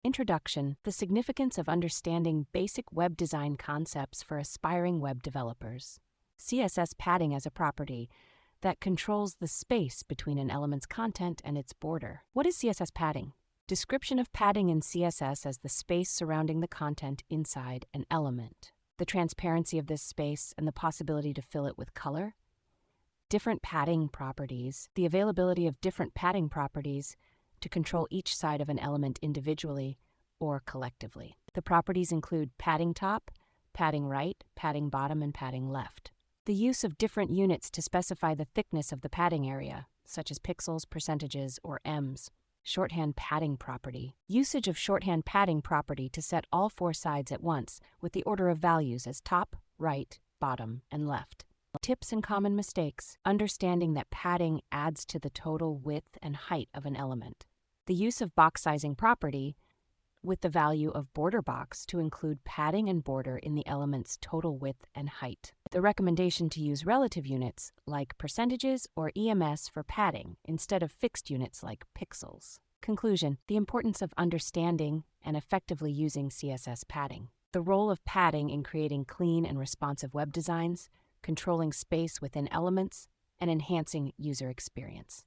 Introduction: the significance of understanding basic web design concepts for aspiring web developers. CSS padding as a property that controls the space between an element's content and its border. What is CSS padding? Description of padding in CSS as the space surrounding the content inside an element. The transparency of this space and the possibility to fill it with color. Different padding properties: the availability of different padding properties to control each side of an element individually or collectively. The properties include padding top, padding right, padding bottom, and padding left. The use of different units to specify the thickness of the padding area, such as pixels, percentages, or ems. Shorthand padding property: usage of shorthand padding property to set all four sides at once with the order of values as top, right, bottom, and left. Tips and common mistakes: understanding that padding adds to the total width and height of an element. The use of box sizing property with the value of border box to include padding and border in the element's total width and height. The recommendation to use relative units like percentages or EMS for padding instead of fixed units like pixels. Conclusion: the importance of understanding and effectively using CSS padding. The role of padding in creating clean and responsive web designs, controlling space within elements, and enhancing user experience.